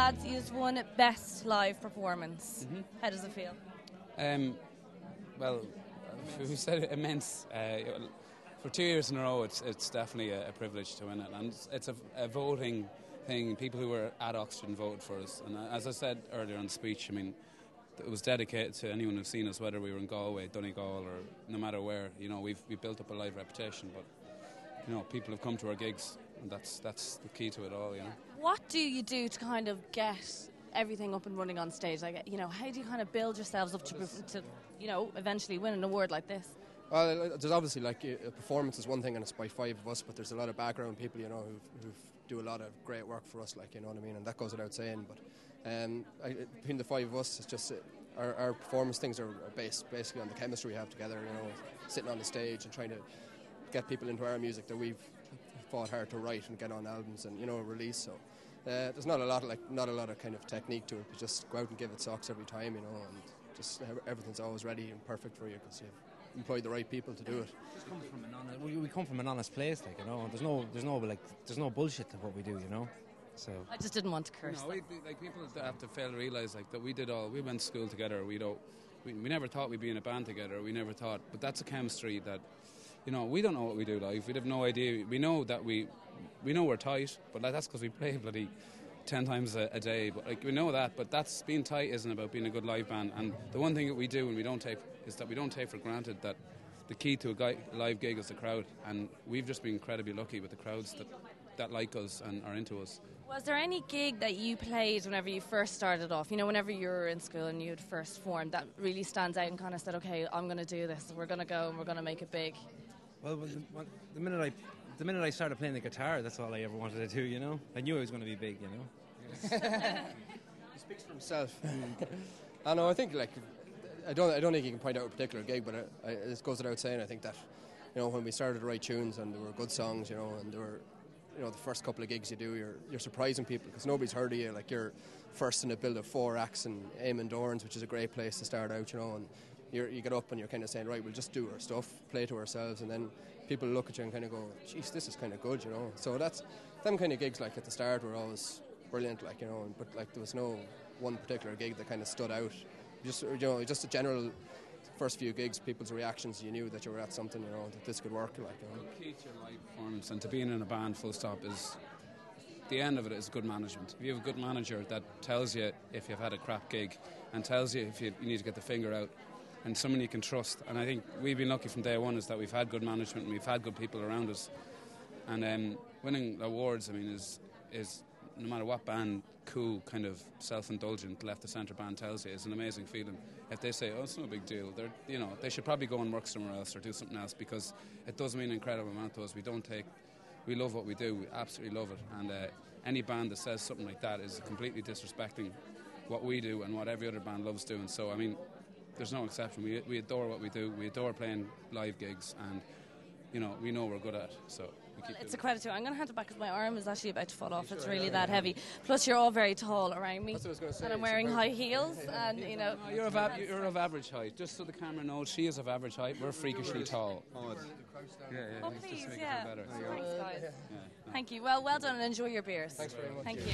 lads, you've won Best Live Performance. How does it feel? Well, we said immense. For 2 years in a row, it's definitely a privilege to win it, and it's a voting thing. People who were at Oxford voted for us, and as I said earlier in the speech, I mean, it was dedicated to anyone who's seen us, whether we were in Galway, Donegal, or no matter where. You know, we've built up a live reputation, but you know, people have come to our gigs, and that's the key to it all. You know. What do you do to kind of get everything up and running on stage? Like, you know, how do you kind of build yourselves up to you know, eventually win an award like this? Well, there's obviously, like, a performance is one thing, and it's by 5 of us, but there's a lot of background people, you know, who do a lot of great work for us, like, you know what I mean, and that goes without saying. But between the 5 of us, it's just our performance things are based basically on the chemistry we have together, you know, sitting on the stage and trying to get people into our music that we've fought hard to write and get on albums and, you know, release. So there's not a lot of kind of technique to it, but just go out and give it socks every time, you know, and just everything's always ready and perfect for you because you've employed the right people to do it. We come from an honest place, like, you know. There's no bullshit to what we do, you know. So I just didn't want to curse. No, like, people have to fail to realise, like, that we went to school together. We never thought we'd be in a band together. We never thought, but that's a chemistry that, you know, we don't know what we do live. We'd have no idea. We know that we know we're tight, but that's because we play bloody 10 times a day. But like, we know that, but that's being tight isn't about being a good live band. And the one thing that we do and we don't take for granted that the key to a live gig is the crowd, and we've just been incredibly lucky with the crowds that like us and are into us. Was there any gig that you played whenever you first started off, you know, whenever you were in school and you had first formed, that really stands out and kind of said, okay, I'm going to do this, we're going to go and we're going to make it big? Well, the minute I started playing the guitar, that's all I ever wanted to do, you know. I knew I was going to be big, you know. He speaks for himself. I know. I think, like, I don't think you can point out a particular gig, but it goes without saying. I think that, you know, when we started to write tunes and there were good songs, you know, and there were, you know, the first couple of gigs you do, you're surprising people because nobody's heard of you. Like, you're first in a bill of 4 acts in Eamon Doran's, which is a great place to start out, you know, and you get up and you're kind of saying, right, we'll just do our stuff, play to ourselves, and then people look at you and kind of go, geez, this is kind of good, you know. So that's them kind of gigs, like, at the start were always brilliant, like, you know, but, like, there was no one particular gig that kind of stood out. Just, you know, just a general first few gigs, people's reactions, you knew that you were at something, you know, that this could work, like, you know. The key to your live performance and to being in a band full stop is, the end of it is good management. If you have a good manager that tells you if you've had a crap gig and tells you if you need to get the finger out, and someone you can trust, and I think we've been lucky from day one is that we've had good management and we've had good people around us, and winning awards, I mean, is no matter what band, cool, kind of self-indulgent, left-of-centre band tells you, is an amazing feeling. If they say, oh, it's no big deal, you know, they should probably go and work somewhere else or do something else, because it does mean an incredible amount to us. We love what we do, we absolutely love it, and any band that says something like that is completely disrespecting what we do and what every other band loves doing. So, I mean, there's no exception. We adore what we do. We adore playing live gigs, and, you know, we know we're good at it. So it's a credit to you. I'm going to hand it back because my arm is actually about to fall off. It's really that heavy. Plus, you're all very tall around me. That's what I was going to say. And I'm wearing high heels, and, you know. No, you're of average height. Just so the camera knows, she is of average height. We're freakishly tall. Oh, please, just to make yeah. it feel better. Thanks, guys. Thank you. Well done, and enjoy your beers. Thanks very much. Thank you.